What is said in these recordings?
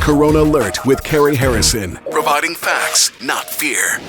Corona Alert with Cary Harrison, providing facts, not fear.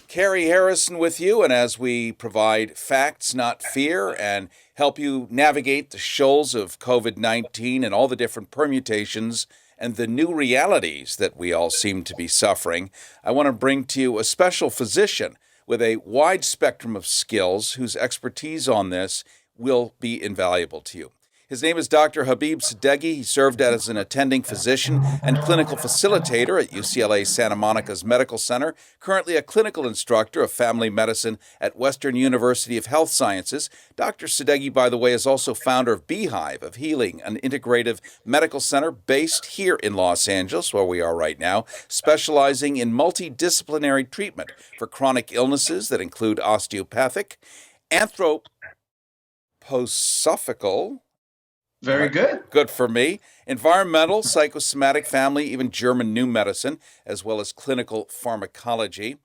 Cary Harrison with you, and as we provide facts, not fear, and help you navigate the shoals of COVID-19 and all the different permutations and the new realities that we all seem to be suffering, I want to bring to you a special physician with a wide spectrum of skills whose expertise on this will be invaluable to you. His name is Dr. Habib Sadeghi. He served as an attending physician and clinical facilitator at UCLA Santa Monica's Medical Center, currently a clinical instructor of family medicine at Western University of Health Sciences. Dr. Sadeghi, by the way, is also founder of Beehive of Healing, an integrative medical center based here in Los Angeles, where we are right now, specializing in multidisciplinary treatment for chronic illnesses that include osteopathic, anthroposophical, very good. Good for me. Environmental, psychosomatic, family, even German new medicine, as well as clinical pharmacology.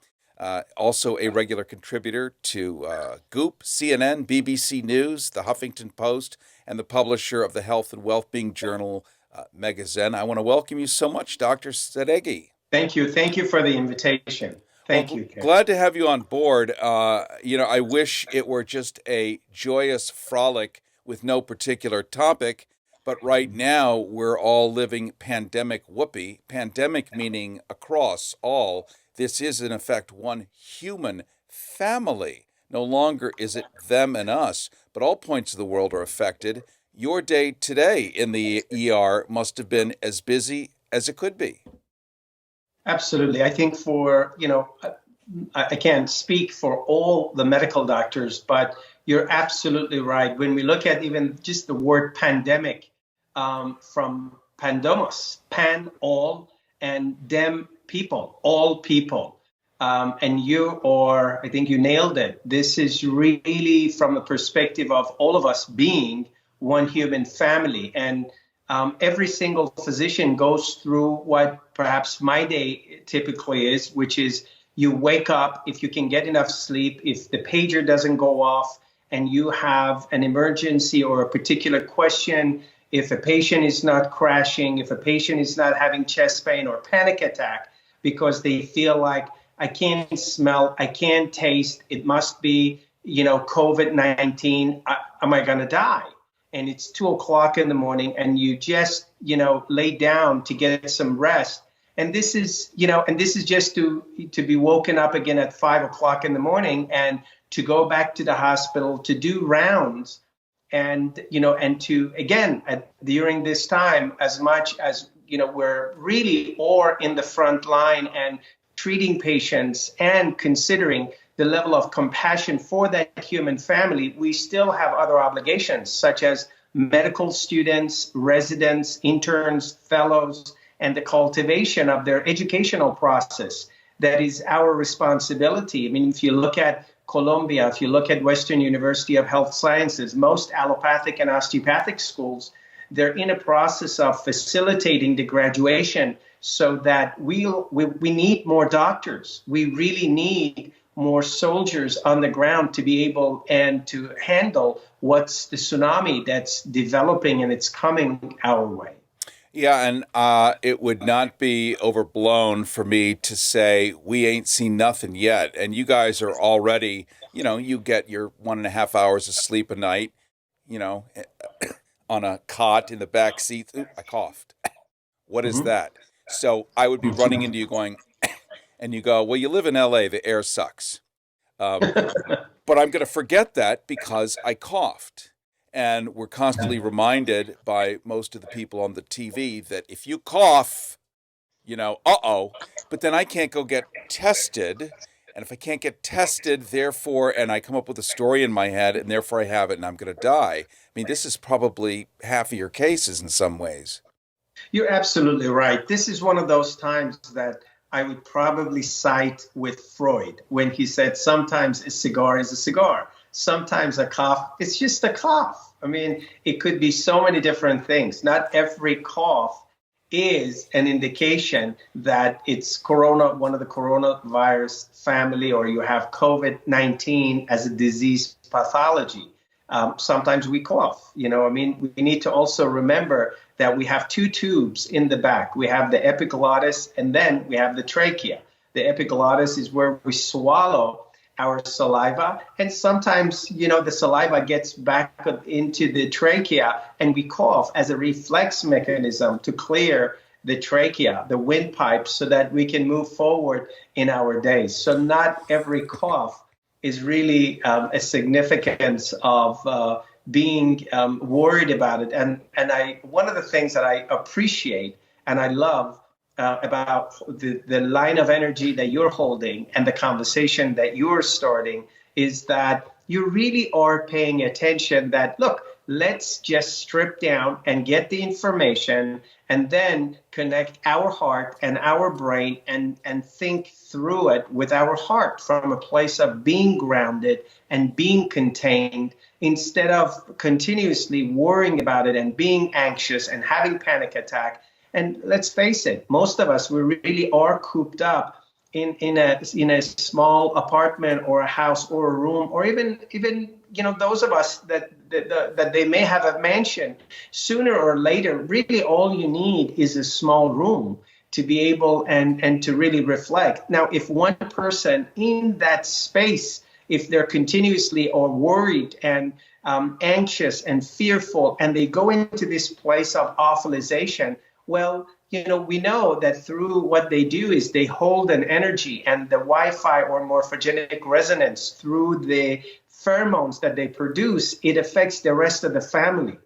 Also a regular contributor to Goop, CNN, BBC News, The Huffington Post, and the publisher of the Health and Wellbeing Journal, Magazine. I want to welcome you so much, Dr. Sadeghi. Thank you. Thank you for the invitation. Thank you. Glad to have you on board. I wish it were just a joyous frolic with no particular topic, but right now we're all living pandemic whoopee. Pandemic meaning across all. This is in effect one human family. No longer is it them and us, but all points of the world are affected. Your day today in the ER must have been as busy as it could be. Absolutely. I think I can't speak for all the medical doctors, but you're absolutely right. When we look at even just the word pandemic, from pandemos, pan, all, and dem, people, all people. And I think you nailed it. This is really from a perspective of all of us being one human family. And every single physician goes through what perhaps my day typically is, which is you wake up, if you can get enough sleep, if the pager doesn't go off, and you have an emergency or a particular question, if a patient is not crashing, if a patient is not having chest pain or panic attack because they feel like I can't smell, I can't taste, it must be, COVID-19, am I going to die? And it's 2:00 in the morning and you just, lay down to get some rest. And this is just to be woken up again at 5:00 in the morning and to go back to the hospital to do rounds and to, again, during this time, as much as, we're really or in the front line and treating patients and considering the level of compassion for that human family, we still have other obligations, such as medical students, residents, interns, fellows, and the cultivation of their educational process. That is our responsibility. I mean, if you look at Colombia, if you look at Western University of Health Sciences, most allopathic and osteopathic schools, they're in a process of facilitating the graduation so that we need more doctors. We really need more soldiers on the ground to be able and to handle what's the tsunami that's developing and it's coming our way. Yeah, and it would not be overblown for me to say we ain't seen nothing yet. And you guys are already, you get your 1.5 hours of sleep a night, on a cot in the back seat. Ooh, I coughed. What is that? So I would be running into you going, and you go, well, you live in LA, the air sucks. But I'm going to forget that because I coughed. And we're constantly reminded by most of the people on the TV that if you cough, but then I can't go get tested. And if I can't get tested, therefore, and I come up with a story in my head and therefore I have it and I'm going to die. I mean, this is probably half of your cases in some ways. You're absolutely right. This is one of those times that I would probably cite with Freud when he said sometimes a cigar is a cigar. Sometimes a cough, it's just a cough. I mean, it could be so many different things. Not every cough is an indication that it's one of the coronavirus family, or you have COVID-19 as a disease pathology. sometimes we cough. I mean, we need to also remember that we have two tubes in the back. We have the epiglottis, and then we have the trachea. The epiglottis is where we swallow our saliva, and sometimes, the saliva gets back up into the trachea, and we cough as a reflex mechanism to clear the trachea, the windpipe, so that we can move forward in our days. So not every cough is really a significance of being worried about it. And one of the things that I appreciate and I love about the line of energy that you're holding and the conversation that you're starting is that you really are paying attention that, look, let's just strip down and get the information and then connect our heart and our brain and think through it with our heart from a place of being grounded and being contained instead of continuously worrying about it and being anxious and having panic attack. And let's face it, most of us, we really are cooped up in a small apartment or a house or a room, or even those of us that they may have a mansion. Sooner or later, really all you need is a small room to be able and to really reflect. Now, if one person in that space, if they're continuously or worried and anxious and fearful, and they go into this place of awfulization, well, we know that through what they do is they hold an energy, and the Wi-Fi or morphogenic resonance through the pheromones that they produce, it affects the rest of the family.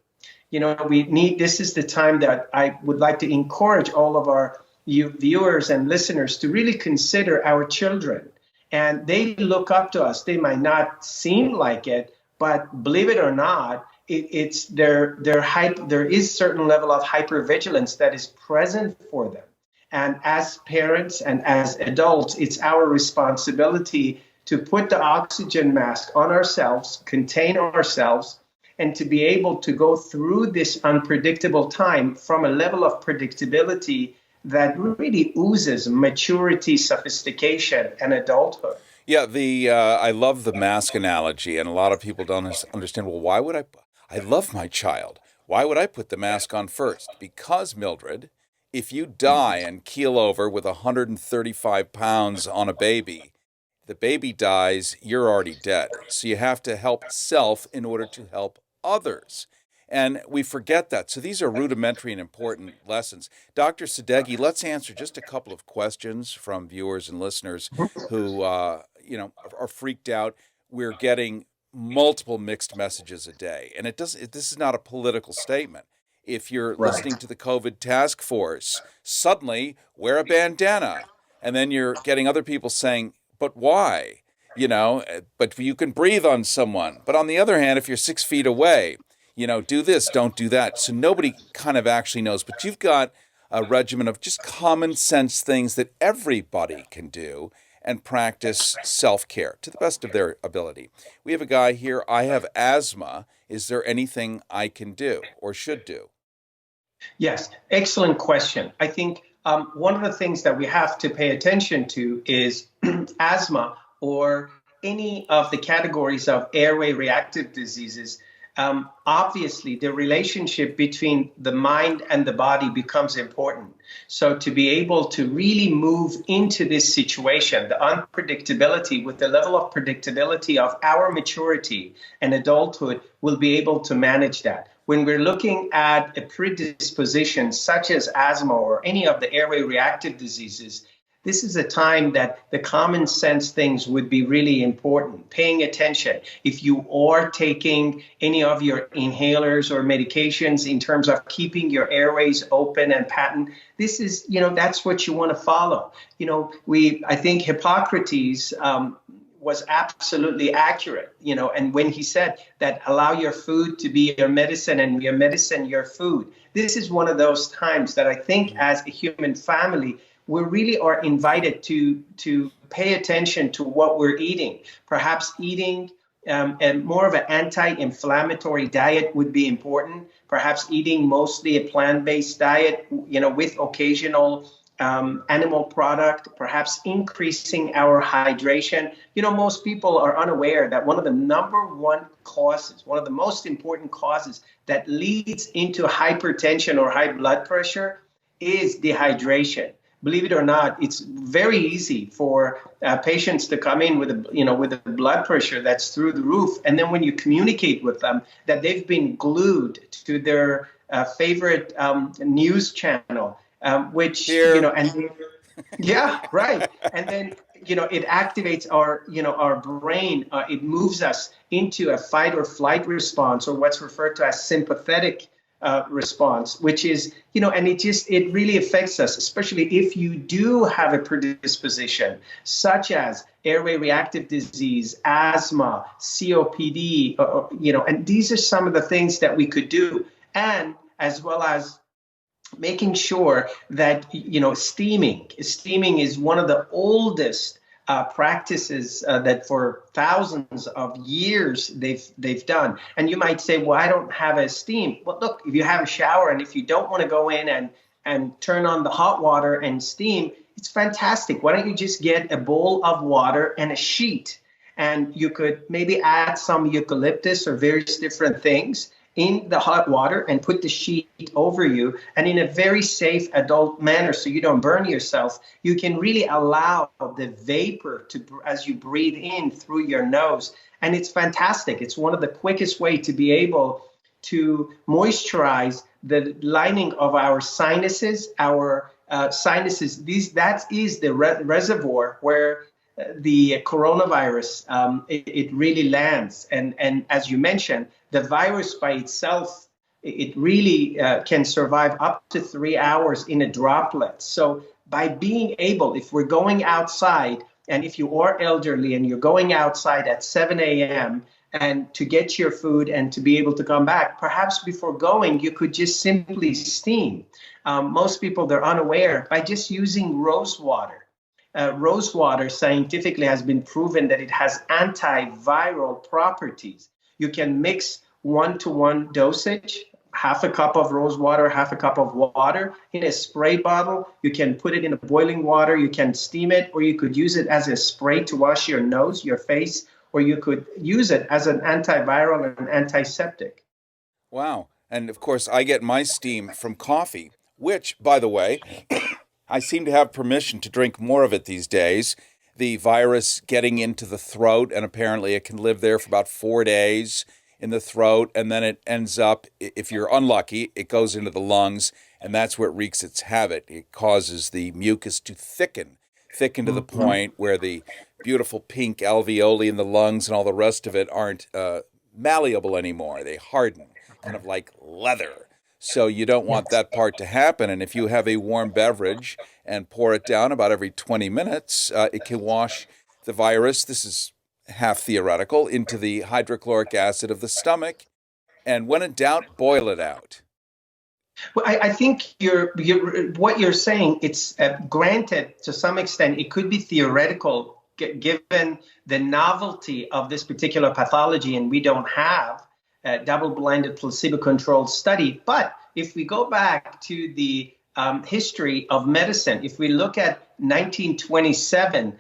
This is the time that I would like to encourage all of our viewers and listeners to really consider our children. And they look up to us. They might not seem like it, but believe it or not, there is certain level of hypervigilance that is present for them. And as parents and as adults, it's our responsibility to put the oxygen mask on ourselves, contain ourselves, and to be able to go through this unpredictable time from a level of predictability that really oozes maturity, sophistication, and adulthood. Yeah, I love the mask analogy, and a lot of people don't understand, well, why would I love my child. Why would I put the mask on first? Because, Mildred, if you die and keel over with 135 pounds on a baby, the baby dies, you're already dead. So you have to help self in order to help others. And we forget that. So these are rudimentary and important lessons. Dr. Sadeghi, let's answer just a couple of questions from viewers and listeners who, are freaked out. We're getting multiple mixed messages a day. And this is not a political statement. If you're listening to the COVID task force, suddenly wear a bandana. And then you're getting other people saying, but why? But you can breathe on someone. But on the other hand, if you're 6 feet away, do this, don't do that. So nobody kind of actually knows. But you've got a regimen of just common sense things that everybody can do and practice self-care to the best of their ability. We have a guy here, I have asthma. Is there anything I can do or should do? Yes, excellent question. I think one of the things that we have to pay attention to is asthma or any of the categories of airway reactive diseases. Obviously, the relationship between the mind and the body becomes important. So to be able to really move into this situation, the unpredictability with the level of predictability of our maturity and adulthood will be able to manage that. When we're looking at a predisposition such as asthma or any of the airway reactive diseases, this is a time that the common sense things would be really important. Paying attention. If you are taking any of your inhalers or medications in terms of keeping your airways open and patent, this is, that's what you want to follow. I think Hippocrates was absolutely accurate, and when he said that allow your food to be your medicine and your medicine your food, this is one of those times that I think as a human family, we really are invited to pay attention to what we're eating. Perhaps eating and more of an anti-inflammatory diet would be important. Perhaps eating mostly a plant-based diet, with occasional animal product, perhaps increasing our hydration. Most people are unaware that one of the number one causes, one of the most important causes that leads into hypertension or high blood pressure is dehydration. Believe it or not, it's very easy for patients to come in with a blood pressure that's through the roof, and then when you communicate with them that they've been glued to their favorite news channel, which Here. yeah, right, and then it activates our brain. It moves us into a fight or flight response, or what's referred to as sympathetic response, which is, and it really affects us, especially if you do have a predisposition, such as airway reactive disease, asthma, COPD, and these are some of the things that we could do. And as well as making sure that, steaming is one of the oldest practices that for thousands of years they've done. And you might say, well, I don't have a steam. Well, look, if you have a shower and if you don't want to go in and turn on the hot water and steam, it's fantastic. Why don't you just get a bowl of water and a sheet? And you could maybe add some eucalyptus or various different things in the hot water and put the sheet over you, and in a very safe adult manner so you don't burn yourself, you can really allow the vapor to, as you breathe in through your nose. And it's fantastic. It's one of the quickest way to be able to moisturize the lining of our sinuses. Our sinuses, that is the reservoir where the coronavirus, it really lands. And as you mentioned, the virus by itself, it really can survive up to 3 hours in a droplet. So by being able, if we're going outside, and if you are elderly and you're going outside at 7 a.m. and to get your food and to be able to come back, perhaps before going, you could just simply steam. Most people, they're unaware, by just using rose water. Rose water scientifically has been proven that it has antiviral properties. You can mix 1-to-1 dosage, half a cup of rose water, half a cup of water in a spray bottle. You can put it in a boiling water. You can steam it, or you could use it as a spray to wash your nose, your face, or you could use it as an antiviral and antiseptic. Wow. And of course, I get my steam from coffee, which, by the way, I seem to have permission to drink more of it these days. The virus getting into the throat, and apparently it can live there for about 4 days in the throat, and then it ends up, if you're unlucky, it goes into the lungs, and that's where it wreaks its havoc. It causes the mucus to thicken to the point where the beautiful pink alveoli in the lungs and all the rest of it aren't malleable anymore. They harden, kind of like leather. So you don't want that part to happen. And if you have a warm beverage and pour it down about every 20 minutes, it can wash the virus, this is half theoretical, into the hydrochloric acid of the stomach. And when in doubt, boil it out. Well, I think what you're saying, it's granted to some extent, it could be theoretical given the novelty of this particular pathology, and we don't have a double-blinded placebo-controlled study. But if we go back to the history of medicine, if we look at 1927,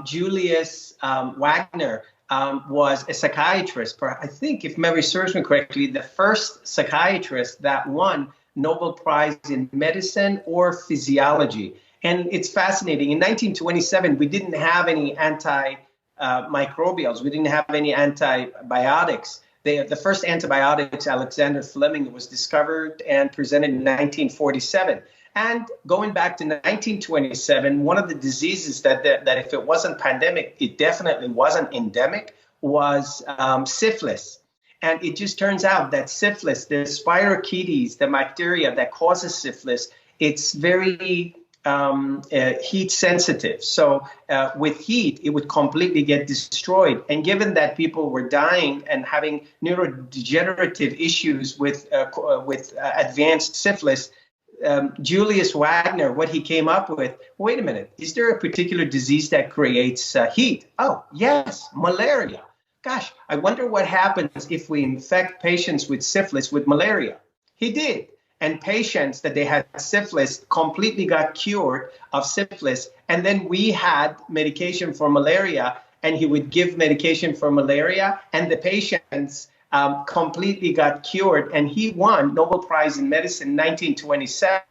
Julius Wagner was a psychiatrist. I think, if memory serves me correctly, the first psychiatrist that won Nobel Prize in medicine or physiology. And it's fascinating. In 1927, we didn't have any antimicrobials. We didn't have any antibiotics. The first antibiotics, Alexander Fleming, was discovered and presented in 1947. And going back to 1927, one of the diseases that if it wasn't pandemic, it definitely wasn't endemic, was syphilis. And it just turns out that syphilis, the spirochetes, the bacteria that causes syphilis, it's very heat sensitive. So with heat, it would completely get destroyed. And given that people were dying and having neurodegenerative issues with advanced syphilis, Julius Wagner, what he came up with, wait a minute, is there a particular disease that creates heat? Oh, yes, malaria. Gosh, I wonder what happens if we infect patients with syphilis with malaria. He did. And patients that they had syphilis completely got cured of syphilis. And then we had medication for malaria, and he would give medication for malaria, and the patients completely got cured. And he won Nobel Prize in Medicine in 1927.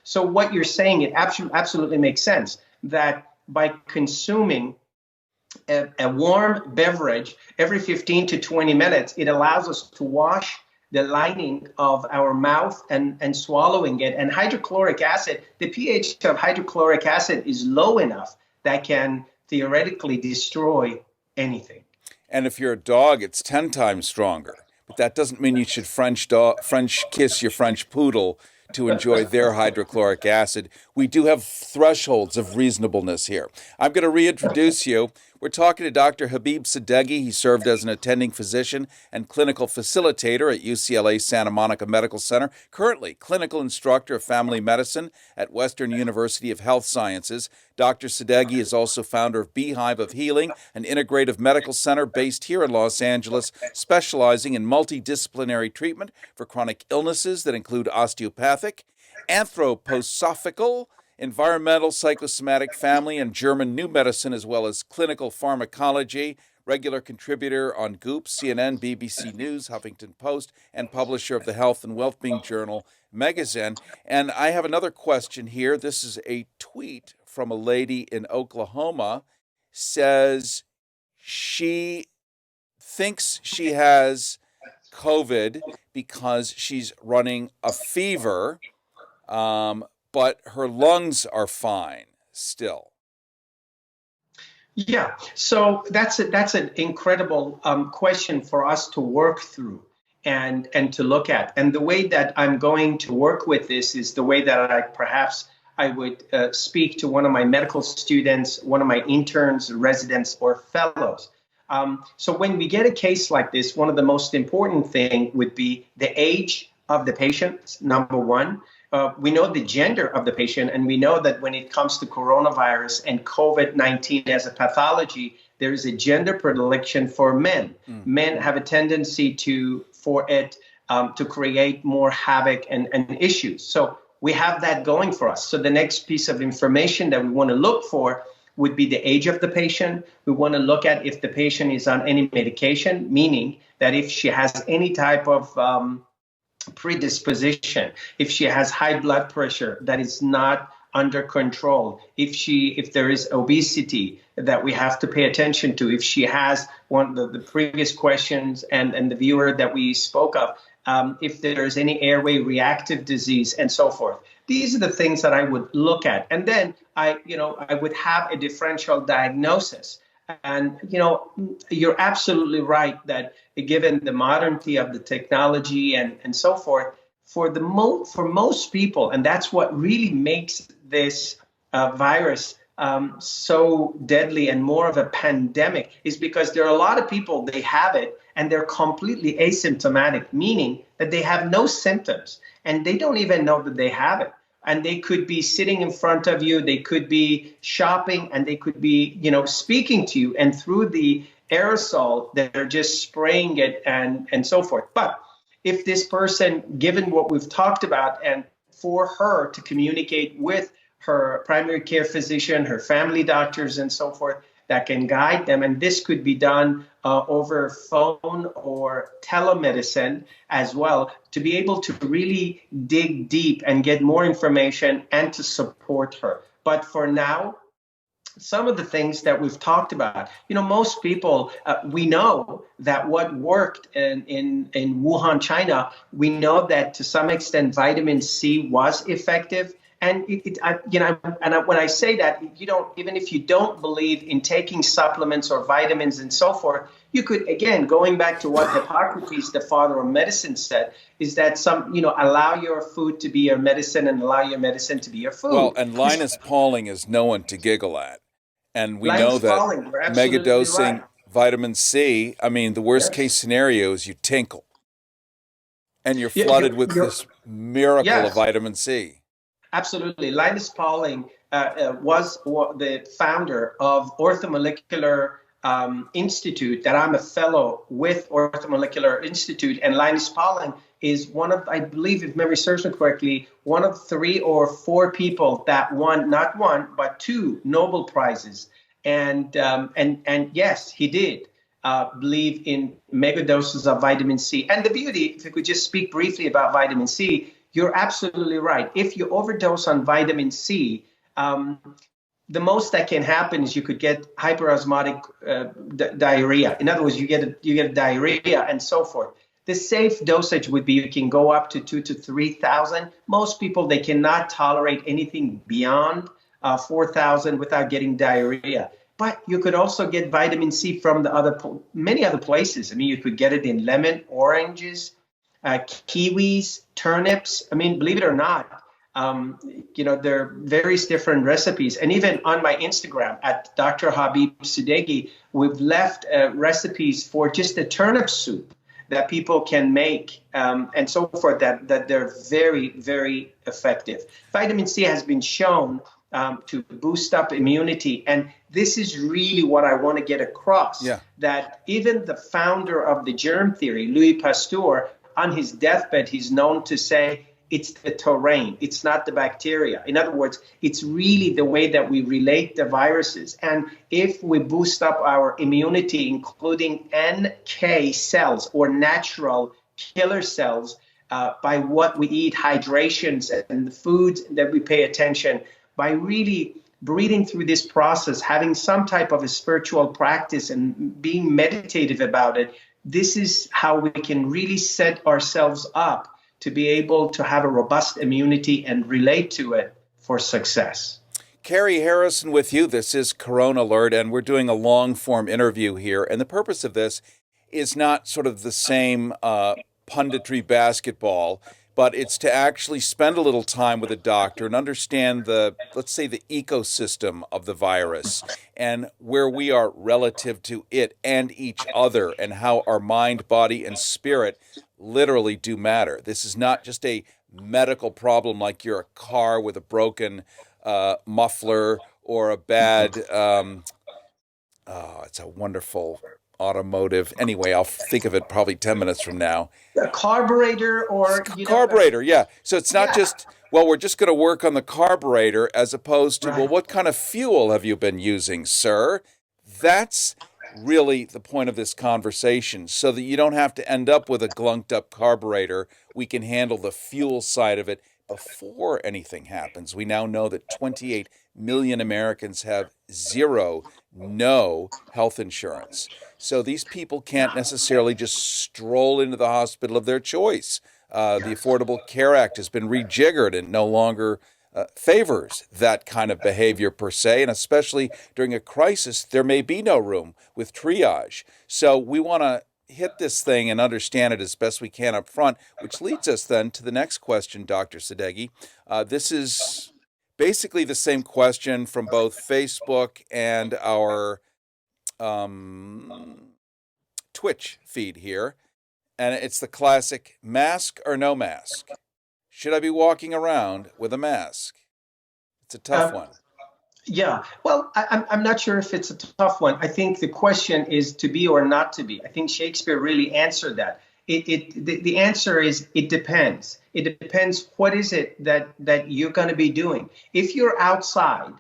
So what you're saying, it absolutely makes sense that by consuming a warm beverage every 15 to 20 minutes, it allows us to wash the lining of our mouth and swallowing it. And hydrochloric acid, the pH of hydrochloric acid is low enough that can theoretically destroy anything. And if you're a dog, it's 10 times stronger. But that doesn't mean you should French kiss your French poodle to enjoy their hydrochloric acid. We do have thresholds of reasonableness here. I'm going to reintroduce you. We're talking to Dr. Habib Sadeghi. He served as an attending physician and clinical facilitator at UCLA Santa Monica Medical Center, currently clinical instructor of family medicine at Western University of Health Sciences. Dr. Sadeghi is also founder of Beehive of Healing, an integrative medical center based here in Los Angeles, specializing in multidisciplinary treatment for chronic illnesses that include osteopathic, anthroposophical, environmental, psychosomatic, family, and German new medicine, as well as clinical pharmacology, regular contributor on Goop, CNN, BBC News, Huffington Post, and publisher of the Health and Wellbeing Journal magazine. And I have another question here. This is a tweet from a lady in Oklahoma, says she thinks she has COVID because she's running a fever, but her lungs are fine still. Yeah, so that's an incredible question for us to work through and to look at. And the way that I'm going to work with this is the way that I would speak to one of my medical students, one of my interns, residents, or fellows. So when we get a case like this, one of the most important thing would be the age of the patient, number one. We know the gender of the patient, and we know that when it comes to coronavirus and COVID-19 as a pathology, there is a gender predilection for men. Men have a tendency for it to create more havoc and issues. So we have that going for us. So the next piece of information that we want to look for would be the age of the patient. We want to look at if the patient is on any medication, meaning that if she has any type of predisposition, if she has high blood pressure that is not under control, if there is obesity that we have to pay attention to, if she has one of the previous questions and the viewer that we spoke of, if there is any airway reactive disease and so forth. These are the things that I would look at. And then I would have a differential diagnosis. And, you're absolutely right that given the modernity of the technology and so forth, for most people, and that's what really makes this virus so deadly and more of a pandemic, is because there are a lot of people, they have it and they're completely asymptomatic, meaning that they have no symptoms and they don't even know that they have it. And they could be sitting in front of you, they could be shopping, and they could be, speaking to you. And through the aerosol, they're just spraying it and so forth. But if this person, given what we've talked about, and for her to communicate with her primary care physician, her family doctors, and so forth, that can guide them. And this could be done over phone or telemedicine as well, to be able to really dig deep and get more information and to support her. But for now, some of the things that we've talked about, most people, we know that what worked in Wuhan, China, we know that to some extent vitamin C was effective. And when I say that, even if you don't believe in taking supplements or vitamins and so forth, you could, again, going back to what Hippocrates, the father of medicine, said, is that allow your food to be your medicine and allow your medicine to be your food. Well, and Linus Pauling is no one to giggle at. And we know that megadosing vitamin C, the worst case scenario is you tinkle. And you're flooded with this miracle of vitamin C. Absolutely. Linus Pauling was the founder of Orthomolecular Institute, that I'm a fellow with Orthomolecular Institute. And Linus Pauling is one of, I believe, if memory serves me correctly, one of 3 or 4 people that won not one but 2 Nobel Prizes. And yes, he did believe in mega doses of vitamin C. And the beauty, if you could just speak briefly about vitamin C, you're absolutely right. If you overdose on vitamin C, the most that can happen is you could get hyperosmotic diarrhea. In other words, you get a diarrhea and so forth. The safe dosage would be you can go up to 2,000 to 3,000. Most people, they cannot tolerate anything beyond 4,000 without getting diarrhea. But you could also get vitamin C from many other places. I mean, you could get it in lemon, oranges, kiwis, turnips. I mean, believe it or not, there are various different recipes. And even on my Instagram at Dr. Habib Sadeghi, we've left recipes for just a turnip soup that people can make and so forth, that they're very, very effective. Vitamin C has been shown to boost up immunity. And this is really what I want to get across, that even the founder of the germ theory, Louis Pasteur, on his deathbed, he's known to say, it's the terrain, it's not the bacteria. In other words, it's really the way that we relate to viruses. And if we boost up our immunity, including NK cells or natural killer cells, by what we eat, hydrations, and the foods that we pay attention, by really breathing through this process, having some type of a spiritual practice and being meditative about it, this is how we can really set ourselves up to be able to have a robust immunity and relate to it for success. Cary Harrison with you. This is Corona Alert, and we're doing a long-form interview here. And the purpose of this is not sort of the same punditry basketball, but it's to actually spend a little time with a doctor and understand let's say, the ecosystem of the virus and where we are relative to it and each other, and how our mind, body, and spirit literally do matter. This is not just a medical problem like you're a car with a broken muffler or a bad, it's a wonderful automotive. Anyway, I'll think of it probably 10 minutes from now. A carburetor or... Carburetor, yeah. So it's not just, well, we're just going to work on the carburetor, as opposed to, well, what kind of fuel have you been using, sir? That's really the point of this conversation, so that you don't have to end up with a glunked up carburetor. We can handle the fuel side of it before anything happens. We now know that 28 million Americans have no health insurance. So these people can't necessarily just stroll into the hospital of their choice. The Affordable Care Act has been rejiggered and no longer favors that kind of behavior per se, and especially during a crisis, there may be no room with triage. So we want to hit this thing and understand it as best we can up front, which leads us then to the next question, Dr. Sadeghi. This is basically the same question from both Facebook and our Twitch feed here, and it's the classic mask or no mask. Should I be walking around with a mask? It's a tough one. Yeah, well, I'm not sure if it's a tough one. I think the question is to be or not to be. I think Shakespeare really answered that. The answer is it depends. It depends what is it that you're going to be doing. If you're outside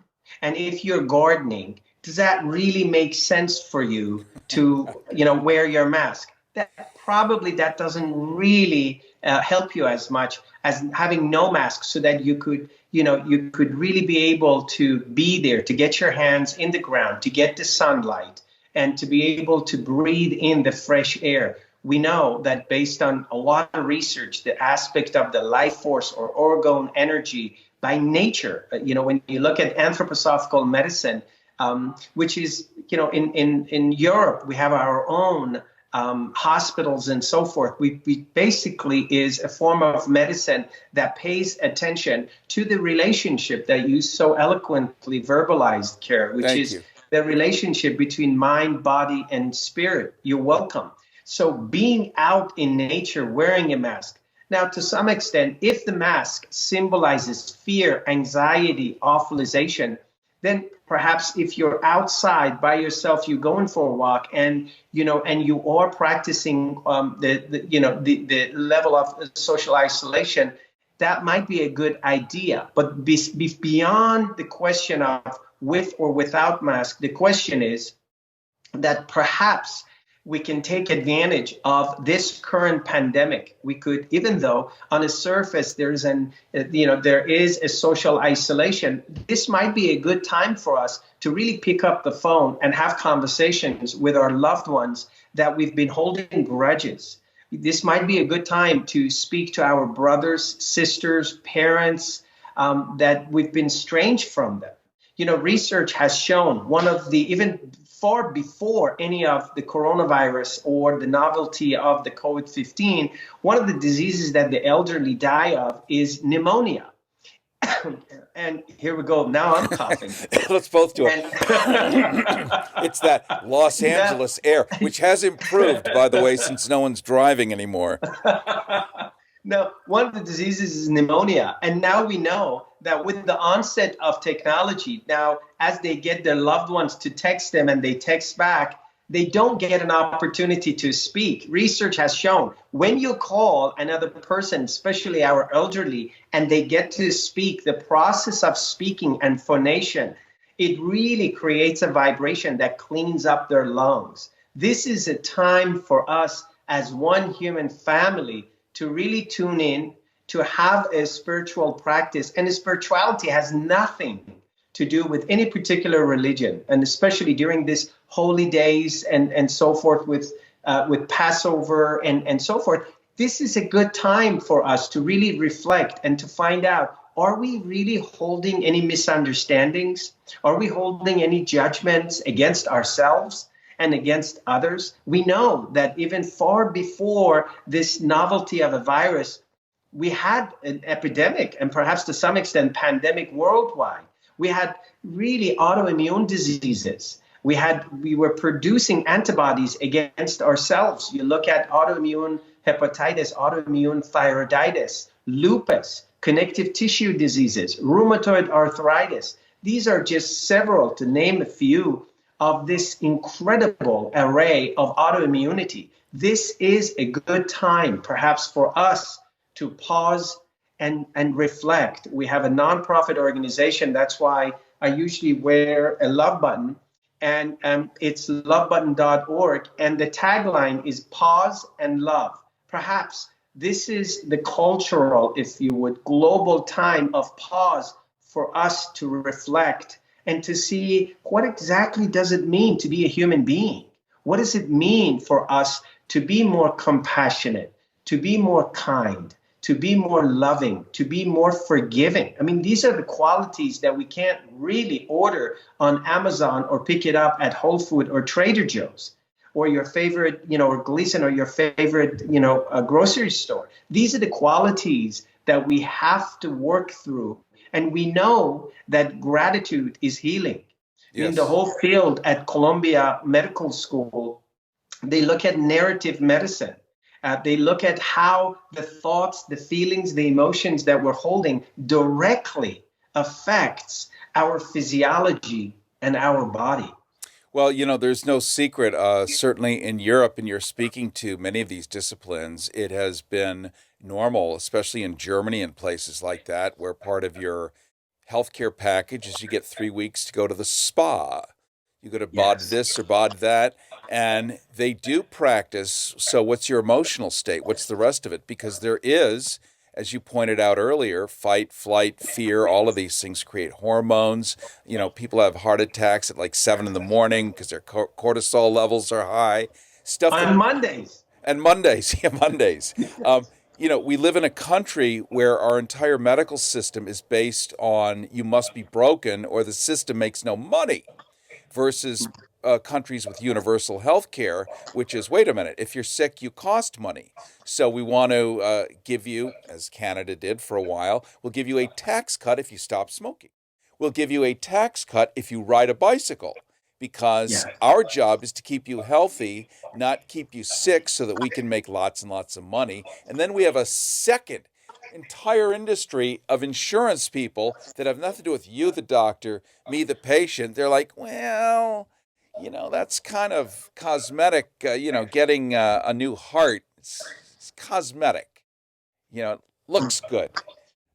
and if you're gardening, does that really make sense for you to wear your mask? That doesn't really help you as much as having no mask, so that you could really be able to be there, to get your hands in the ground, to get the sunlight, and to be able to breathe in the fresh air. We know that based on a lot of research, the aspect of the life force or orgone energy by nature, when you look at anthroposophical medicine, which is, in Europe, we have our own hospitals and so forth. We basically is a form of medicine that pays attention to the relationship that you so eloquently verbalized, Cary, which is the relationship between mind, body, and spirit. You're welcome. So being out in nature, wearing a mask. Now, to some extent, if the mask symbolizes fear, anxiety, awfulization, then perhaps if you're outside by yourself, you're going for a walk, and you are practicing the level of social isolation, that might be a good idea. But beyond the question of with or without mask, the question is that perhaps we can take advantage of this current pandemic. We could, even though on the surface there is a social isolation, this might be a good time for us to really pick up the phone and have conversations with our loved ones that we've been holding grudges. This might be a good time to speak to our brothers, sisters, parents that we've been estranged from them. Research has shown even far before any of the coronavirus or the novelty of the COVID-19, one of the diseases that the elderly die of is pneumonia. And here we go. Now I'm coughing. Let's both do it. It's that Los Angeles air, which has improved, by the way, since no one's driving anymore. No, one of the diseases is pneumonia. And now we know that with the onset of technology, now as they get their loved ones to text them and they text back, they don't get an opportunity to speak. Research has shown when you call another person, especially our elderly, and they get to speak, the process of speaking and phonation, it really creates a vibration that cleans up their lungs. This is a time for us as one human family to really tune in, to have a spiritual practice. And spirituality has nothing to do with any particular religion, and especially during this holy days and so forth with Passover and so forth. This is a good time for us to really reflect and to find out, are we really holding any misunderstandings? Are we holding any judgments against ourselves and against others? We know that even far before this novelty of a virus, we had an epidemic and perhaps to some extent pandemic worldwide. We had really autoimmune diseases. We were producing antibodies against ourselves. You look at autoimmune hepatitis, autoimmune thyroiditis, lupus, connective tissue diseases, rheumatoid arthritis. These are just several, to name a few, of this incredible array of autoimmunity. This is a good time, perhaps, for us to pause and reflect. We have a nonprofit organization. That's why I usually wear a love button, and it's lovebutton.org. And the tagline is pause and love. Perhaps this is the cultural, if you would, global time of pause for us to reflect and to see what exactly does it mean to be a human being? What does it mean for us to be more compassionate, to be more kind, to be more loving, to be more forgiving? I mean, these are the qualities that we can't really order on Amazon or pick it up at Whole Foods or Trader Joe's or your favorite, or Gleason or your favorite, grocery store. These are the qualities that we have to work through. And we know that gratitude is healing. Yes. In the whole field at Columbia Medical School, they look at narrative medicine. They look at how the thoughts, the feelings, the emotions that we're holding directly affects our physiology and our body. Well, there's no secret, certainly in Europe, and you're speaking to many of these disciplines, it has been normal, especially in Germany and places like that, where part of your healthcare package is you get 3 weeks to go to the spa. You go to bod this or bod that, and they do practice. So what's your emotional state? What's the rest of it? Because there is, as you pointed out earlier, fight, flight, fear, all of these things create hormones. People have heart attacks at like 7 a.m. because their cortisol levels are high. Mondays. And Mondays, Mondays. We live in a country where our entire medical system is based on you must be broken or the system makes no money, versus countries with universal health care, which is, wait a minute, if you're sick, you cost money. So we want to give you, as Canada did for a while, we'll give you a tax cut if you stop smoking. We'll give you a tax cut if you ride a bicycle, because our job is to keep you healthy, not keep you sick so that we can make lots and lots of money. And then we have a second entire industry of insurance people that have nothing to do with you, the doctor, me, the patient. They're like, well, that's kind of cosmetic, getting a new heart. It's cosmetic. It looks good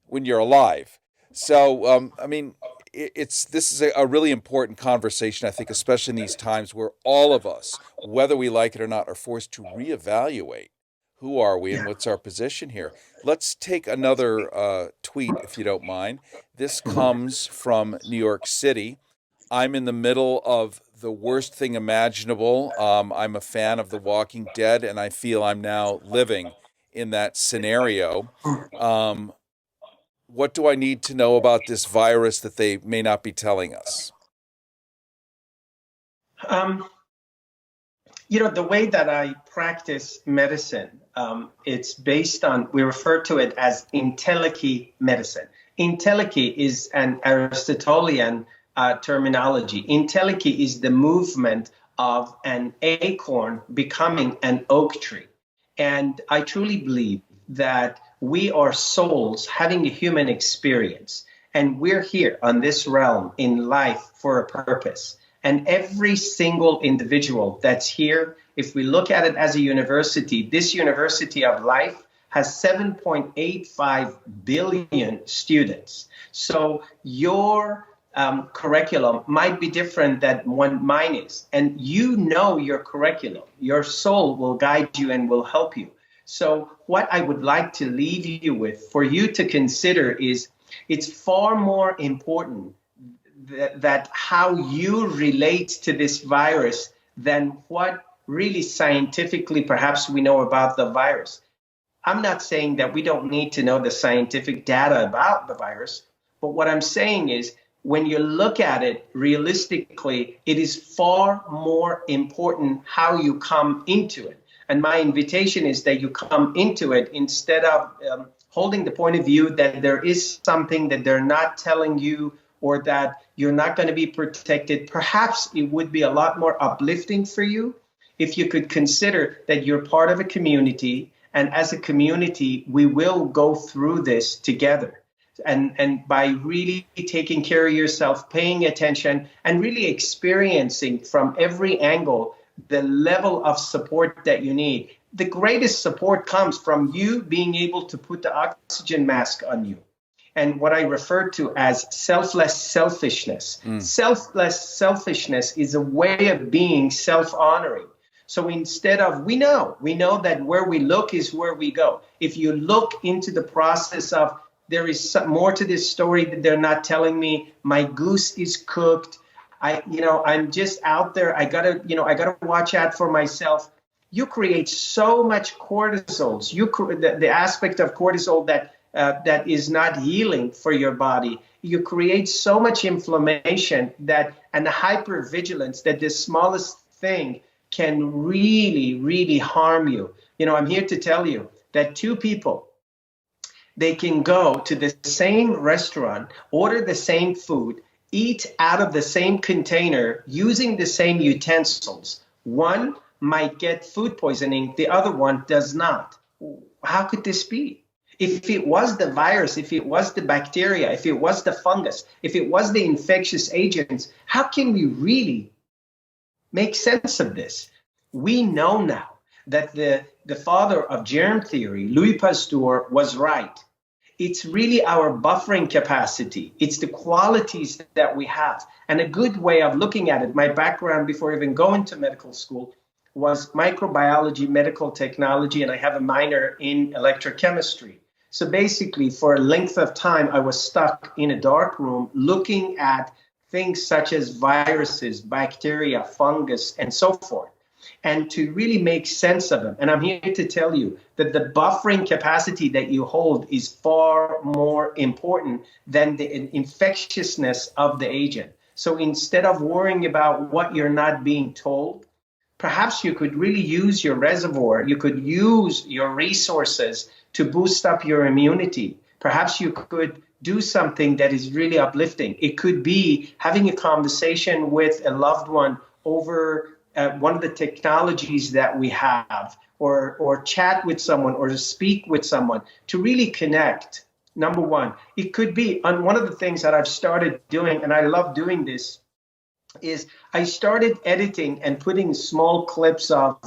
when you're alive. So, this is a really important conversation, I think, especially in these times where all of us, whether we like it or not, are forced to reevaluate who are we and what's our position here. Let's take another tweet, if you don't mind. This comes from New York City. I'm in the middle of the worst thing imaginable. I'm a fan of The Walking Dead, and I feel I'm now living in that scenario. What do I need to know about this virus that they may not be telling us? The way that I practice medicine, it's based on, we refer to it as entelechy medicine. Entelechy is an Aristotelian terminology. Entelechy is the movement of an acorn becoming an oak tree. And I truly believe that we are souls having a human experience, and we're here on this realm in life for a purpose. And every single individual that's here, if we look at it as a university, this university of life has 7.85 billion students. So your curriculum might be different than what mine is. And your curriculum, your soul will guide you and will help you. So what I would like to leave you with for you to consider is it's far more important that how you relate to this virus than what really scientifically perhaps we know about the virus. I'm not saying that we don't need to know the scientific data about the virus, but what I'm saying is when you look at it realistically, it is far more important how you come into it. And my invitation is that you come into it instead of holding the point of view that there is something that they're not telling you or that you're not going to be protected. Perhaps it would be a lot more uplifting for you if you could consider that you're part of a community, and as a community, we will go through this together. And by really taking care of yourself, paying attention, and really experiencing from every angle the level of support that you need. The greatest support comes from you being able to put the oxygen mask on you. And what I refer to as selfless selfishness. Selfless selfishness is a way of being self-honoring. So instead of, we know that where we look is where we go. If you look into the process of, there is more to this story that they're not telling me, my goose is cooked, I'm just out there, I gotta watch out for myself. You create so much cortisol. The aspect of cortisol that is not healing for your body. You create so much inflammation and hypervigilance that the smallest thing can really, really harm you. I'm here to tell you that two people, they can go to the same restaurant, order the same food, eat out of the same container using the same utensils. One might get food poisoning, the other one does not. How could this be? If it was the virus, if it was the bacteria, if it was the fungus, if it was the infectious agents, how can we really make sense of this? We know now that the father of germ theory, Louis Pasteur, was right. It's really our buffering capacity. It's the qualities that we have. And a good way of looking at it, my background before even going to medical school was microbiology, medical technology, and I have a minor in electrochemistry. So basically, for a length of time, I was stuck in a dark room looking at things such as viruses, bacteria, fungus, and so forth, and to really make sense of them. And I'm here to tell you that the buffering capacity that you hold is far more important than the infectiousness of the agent. So instead of worrying about what you're not being told, perhaps you could really use your reservoir, you could use your resources to boost up your immunity. Perhaps you could do something that is really uplifting. It could be having a conversation with a loved one over one of the technologies that we have, or chat with someone or to speak with someone, to really connect. Number one, it could be on one of the things that I've started doing, and I love doing this, is I started editing and putting small clips of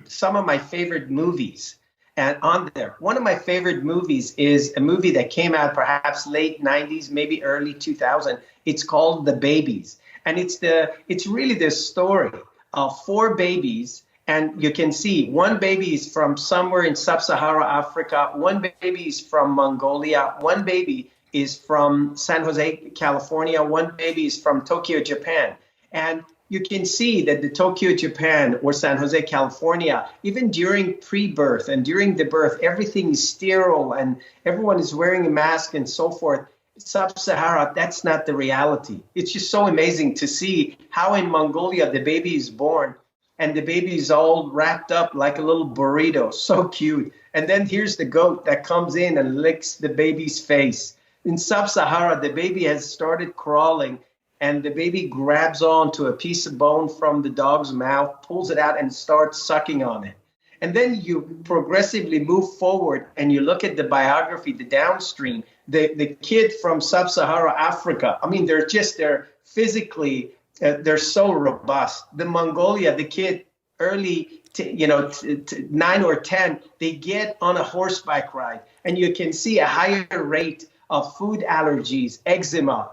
some of my favorite movies and on there. One of my favorite movies is a movie that came out perhaps late 90s, maybe early 2000. It's called The Babies. And it's really the story of four babies. And you can see one baby is from somewhere in sub-Saharan Africa. One baby is from Mongolia. One baby is from San Jose, California. One baby is from Tokyo, Japan. And you can see that the Tokyo, Japan or San Jose, California, even during pre-birth and during the birth, everything is sterile and everyone is wearing a mask and so forth. Sub-Sahara, that's not the reality. It's just so amazing to see how in Mongolia the baby is born and the baby is all wrapped up like a little burrito. So cute. And then here's the goat that comes in and licks the baby's face. In Sub-Sahara, the baby has started crawling and the baby grabs onto a piece of bone from the dog's mouth, pulls it out and starts sucking on it. And then you progressively move forward and you look at the biography, the downstream, the kid from Sub-Saharan Africa. I mean, they're physically, they're so robust. The Mongolia, the kid early, 9 or 10, they get on a horseback ride and you can see a higher rate of food allergies, eczema,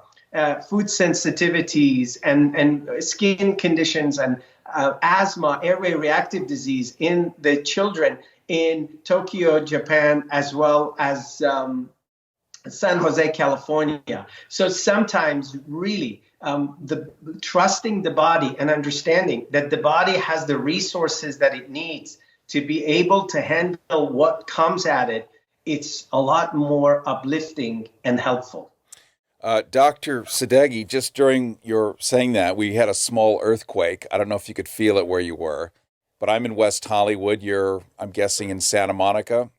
food sensitivities and skin conditions and asthma, airway reactive disease in the children in Tokyo, Japan, as well as San Jose, California. So sometimes really trusting the body and understanding that the body has the resources that it needs to be able to handle what comes at it, it's a lot more uplifting and helpful. Dr. Sadeghi, just during your saying that, we had a small earthquake. I don't know if you could feel it where you were, but I'm in West Hollywood. You're, I'm guessing, in Santa Monica.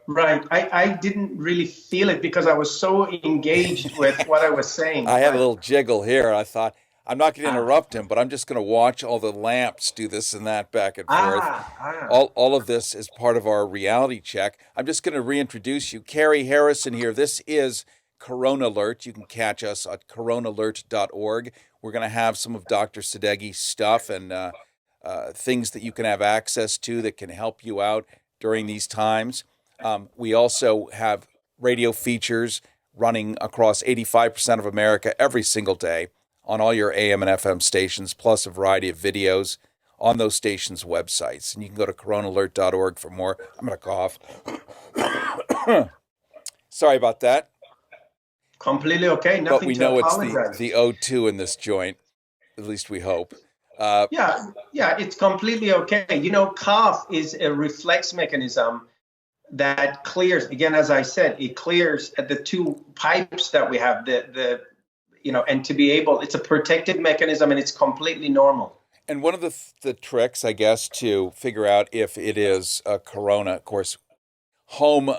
Right. I didn't really feel it because I was so engaged with what I was saying. I had a little jiggle here. I thought, I'm not going to interrupt him, but I'm just going to watch all the lamps do this and that back and forth. All of this is part of our reality check. I'm just going to reintroduce you. Cary Harrison here. This is Corona Alert. You can catch us at coronaalert.org. We're going to have some of Dr. Sadeghi's stuff and things that you can have access to that can help you out during these times. We also have radio features running across 85% of America every single day on all your AM and FM stations, plus a variety of videos on those stations' websites. And you can go to coronaalert.org for more. I'm going to cough. Sorry about that. Completely okay. Nothing but we to know apologize. It's the O2 in this joint. At least we hope. Yeah, it's completely okay. Cough is a reflex mechanism that clears, again, as I said, it clears at the two pipes that we have, and to be able, it's a protective mechanism and it's completely normal. And one of the tricks, I guess, to figure out if it is a corona, of course, home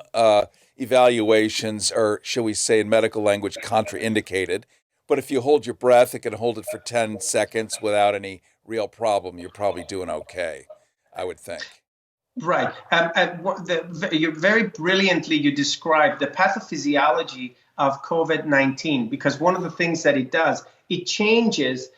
evaluations are, shall we say in medical language, contraindicated. But if you hold your breath, it can hold it for 10 seconds without any real problem. You're probably doing okay, I would think. Right. You very brilliantly, you described the pathophysiology of COVID-19, because one of the things that it does, it changes,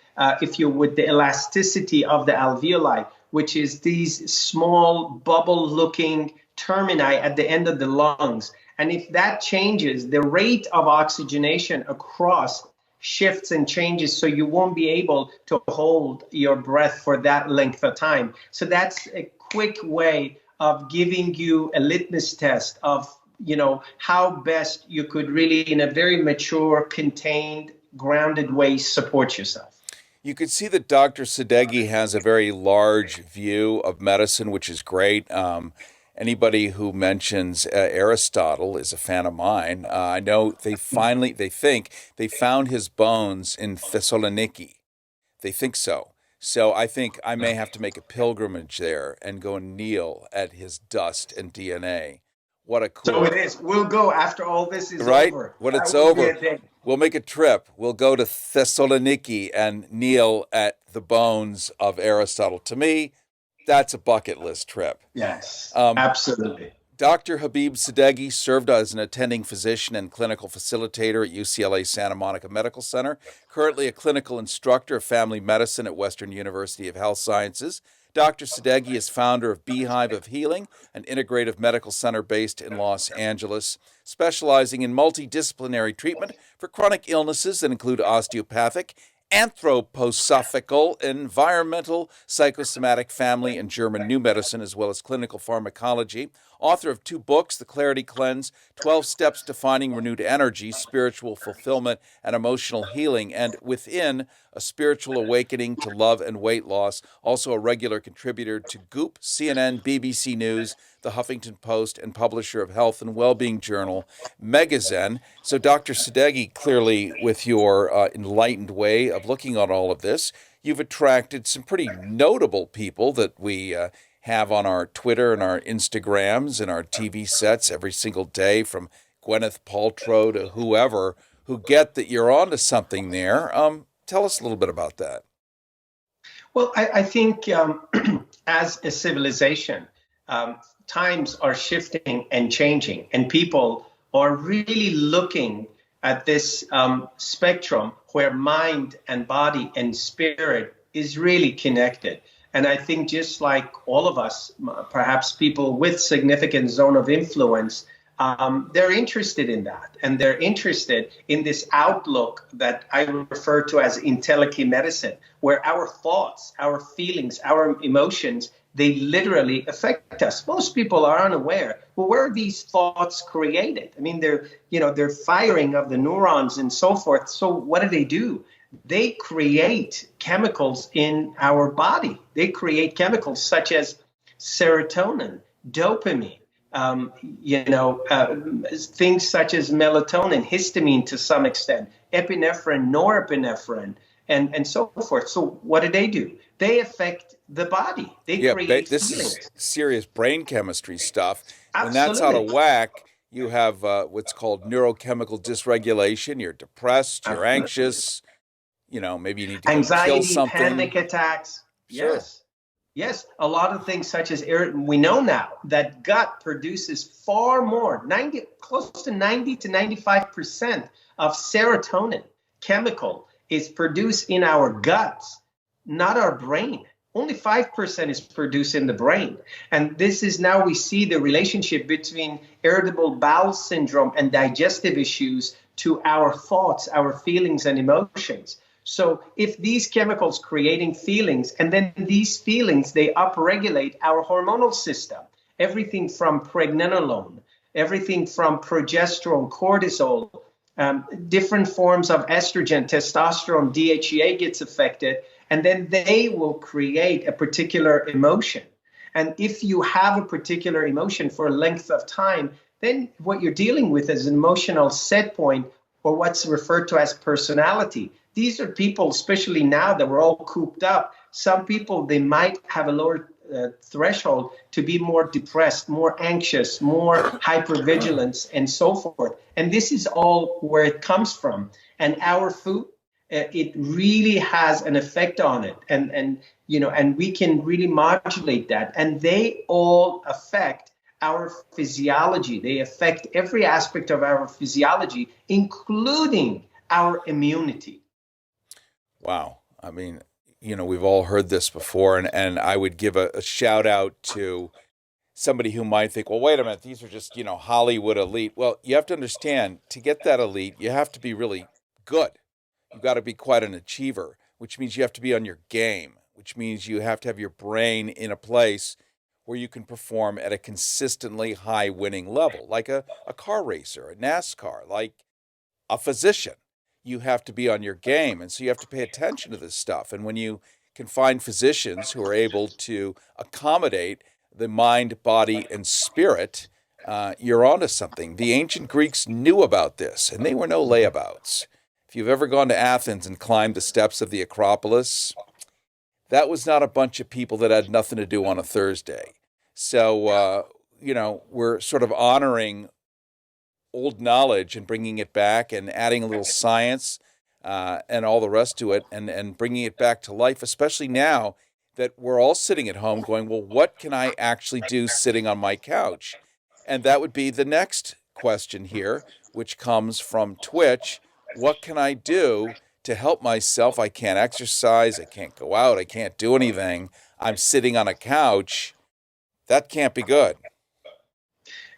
if you would, the elasticity of the alveoli, which is these small bubble-looking termini at the end of the lungs. And if that changes, the rate of oxygenation across shifts and changes, so you won't be able to hold your breath for that length of time. So that's a quick way of giving you a litmus test of, how best you could really, in a very mature, contained, grounded way, support yourself. You could see that Dr. Sadeghi has a very large view of medicine, which is great. Anybody who mentions Aristotle is a fan of mine. I know they think they found his bones in Thessaloniki. They think so. So I think I may have to make a pilgrimage there and go and kneel at his dust and DNA. What a cool... So it is. We'll go after all this is right? over. When it's over, we'll make a trip. We'll go to Thessaloniki and kneel at the bones of Aristotle. To me, That's a bucket list trip. Yes, Um, absolutely. Dr. Habib Sadeghi served as an attending physician and clinical facilitator at UCLA Santa Monica Medical Center, currently a clinical instructor of family medicine at Western University of Health Sciences. Dr. Sadeghi is founder of Beehive of Healing, an integrative medical center based in Los Angeles, specializing in multidisciplinary treatment for chronic illnesses that include osteopathic, anthroposophical, environmental, psychosomatic, family, and German new medicine, as well as clinical pharmacology. Author of 2 books, The Clarity Cleanse, 12 Steps to Finding Renewed Energy, Spiritual Fulfillment, and Emotional Healing, and Within, A Spiritual Awakening to Love and Weight Loss. Also a regular contributor to Goop, CNN, BBC News, The Huffington Post, and publisher of health and well-being journal Megazen. So Dr. Sadeghi, clearly with your enlightened way of looking at all of this, you've attracted some pretty notable people that we have on our Twitter and our Instagrams and our TV sets every single day, from Gwyneth Paltrow to whoever, who get that you're onto something there. Tell us a little bit about that. Well, I think as a civilization, times are shifting and changing, and people are really looking at this spectrum where mind and body and spirit is really connected. And I think just like all of us, perhaps people with significant zone of influence, they're interested in that. And they're interested in this outlook that I refer to as intellectual medicine, where our thoughts, our feelings, our emotions, they literally affect us. Most people are unaware. Well, where are these thoughts created? I mean, they're firing of the neurons and so forth. So what do? They create chemicals in our body. They create chemicals such as serotonin, dopamine, things such as melatonin, histamine to some extent, epinephrine, norepinephrine, and so forth. So what do? They affect the body. They create this feelings. is serious brain chemistry stuff. Absolutely. When that's out of whack, you have what's called neurochemical dysregulation. You're depressed, you're anxious, maybe you need to anxiety, kill something. Panic attacks. Sure. Yes. A lot of things such as we know now that gut produces far more, close to 90 to 95% of serotonin chemical is produced in our guts, not our brain. Only 5% is produced in the brain. And this is now we see the relationship between irritable bowel syndrome and digestive issues to our thoughts, our feelings and emotions. So if these chemicals creating feelings, and then these feelings, they upregulate our hormonal system, everything from pregnenolone, everything from progesterone, cortisol, different forms of estrogen, testosterone, DHEA gets affected, and then they will create a particular emotion. And if you have a particular emotion for a length of time, then what you're dealing with is an emotional set point, or what's referred to as personality. These are people, especially now that we're all cooped up, some people, they might have a lower threshold to be more depressed, more anxious, more hypervigilance, and so forth. And this is all where it comes from. And our food, it really has an effect on it. And we can really modulate that. And they all affect our physiology. They affect every aspect of our physiology, including our immunity. Wow. I mean, we've all heard this before, and I would give a shout out to somebody who might think, well, wait a minute, these are just, Hollywood elite. Well, you have to understand, to get that elite, you have to be really good. You've got to be quite an achiever, which means you have to be on your game, which means you have to have your brain in a place where you can perform at a consistently high winning level, like a car racer, a NASCAR, like a physician. You have to be on your game. And so you have to pay attention to this stuff. And when you can find physicians who are able to accommodate the mind, body, and spirit, you're onto something. The ancient Greeks knew about this, and they were no layabouts. If you've ever gone to Athens and climbed the steps of the Acropolis, that was not a bunch of people that had nothing to do on a Thursday. So, we're sort of honoring old knowledge and bringing it back and adding a little science and all the rest to it and bringing it back to life, especially now that we're all sitting at home going, well, what can I actually do sitting on my couch? And that would be the next question here, which comes from Twitch. What can I do to help myself? I can't exercise. I can't go out. I can't do anything. I'm sitting on a couch. That can't be good.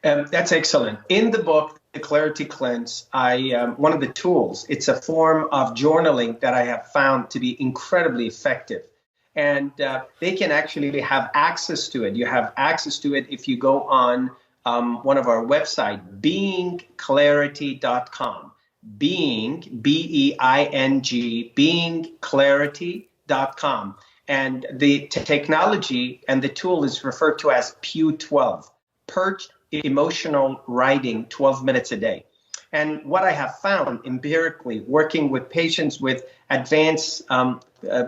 That's excellent. In the book, The Clarity Cleanse, one of the tools, it's a form of journaling that I have found to be incredibly effective. And they can actually have access to it. You have access to it if you go on one of our websites, beingclarity.com. Being, B-E-I-N-G, beingclarity.com. And the technology and the tool is referred to as Pew 12, Perched Emotional Writing 12 minutes a day. And what I have found empirically, working with patients with advanced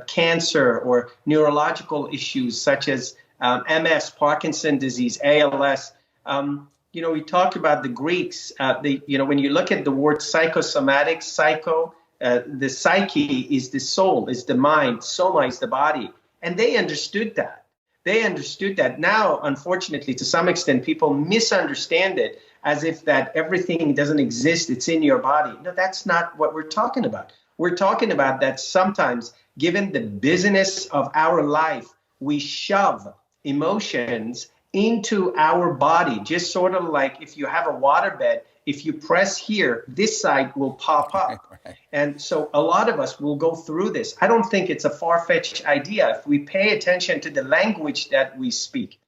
cancer or neurological issues such as MS, Parkinson's disease, ALS, we talk about the Greeks. When you look at the word psychosomatic, the psyche is the soul, is the mind, soma is the body. And they understood that. Now, unfortunately, to some extent, people misunderstand it as if that everything doesn't exist, it's in your body. No, that's not what we're talking about. We're talking about that sometimes, given the busyness of our life, we shove emotions into our body, just sort of like if you have a waterbed, if you press here, this side will pop up. Right. And so a lot of us will go through this. I don't think it's a far-fetched idea if we pay attention to the language that we speak.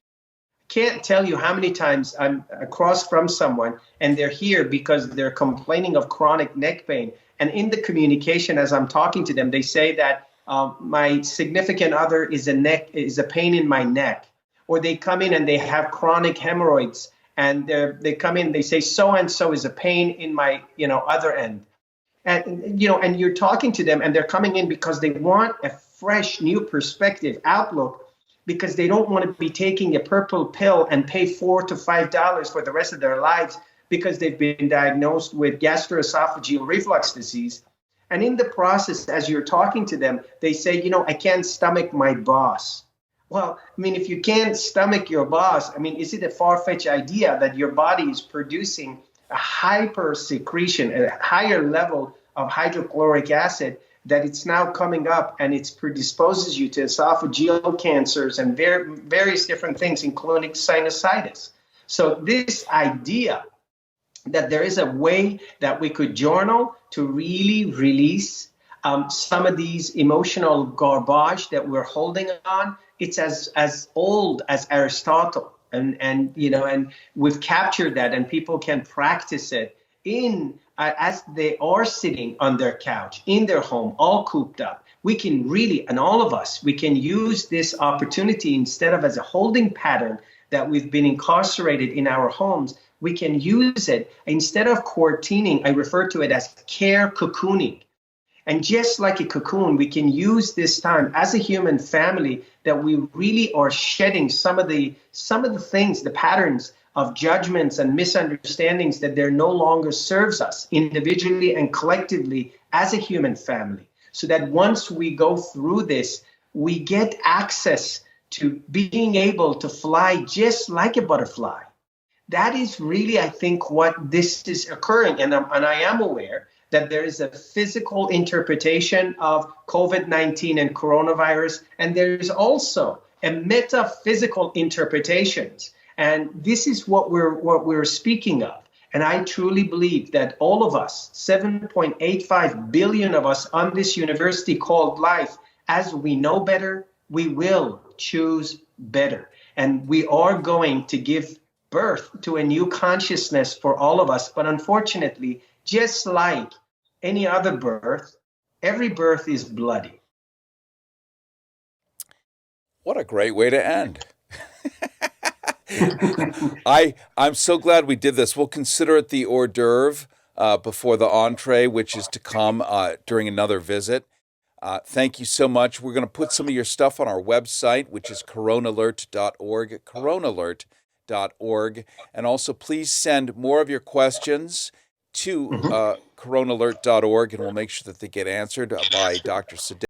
Can't tell you how many times I'm across from someone and they're here because they're complaining of chronic neck pain. And in the communication, as I'm talking to them, they say that my significant other is a pain in my neck. Or they come in and they have chronic hemorrhoids, and they come in, they say so-and-so is a pain in my other end. And and you're talking to them and they're coming in because they want a fresh new perspective, outlook, because they don't want to be taking a purple pill and pay $4 to $5 for the rest of their lives because they've been diagnosed with gastroesophageal reflux disease. And in the process, as you're talking to them, they say, I can't stomach my boss. Well, if you can't stomach your boss, is it a far-fetched idea that your body is producing a hyper secretion, a higher level of hydrochloric acid, that it's now coming up and it predisposes you to esophageal cancers and various different things, including sinusitis. So this idea that there is a way that we could journal to really release some of these emotional garbage that we're holding on, it's as old as Aristotle. And we've captured that, and people can practice it as they are sitting on their couch, in their home, all cooped up. We can really, and all of us, we can use this opportunity instead of as a holding pattern that we've been incarcerated in our homes. We can use it instead of quarantining. I refer to it as care cocooning. And just like a cocoon, we can use this time as a human family that we really are shedding some of the things, the patterns of judgments and misunderstandings that there no longer serves us individually and collectively as a human family. So that once we go through this, we get access to being able to fly just like a butterfly. That is really, I think, what this is occurring. And I am aware that there is a physical interpretation of COVID-19 and coronavirus, and there's also a metaphysical interpretations. And this is what we're speaking of. And I truly believe that all of us, 7.85 billion of us on this university called life, as we know better, we will choose better. And we are going to give birth to a new consciousness for all of us. But unfortunately, just like any other birth, every birth is bloody. What a great way to end. I'm so glad we did this. We'll consider it the hors d'oeuvre before the entree, which is to come during another visit. Thank you so much. We're going to put some of your stuff on our website, which is coronalert.org, coronalert.org. And also, please send more of your questions to coronalert.org, and we'll make sure that they get answered by Dr. Sadeghi.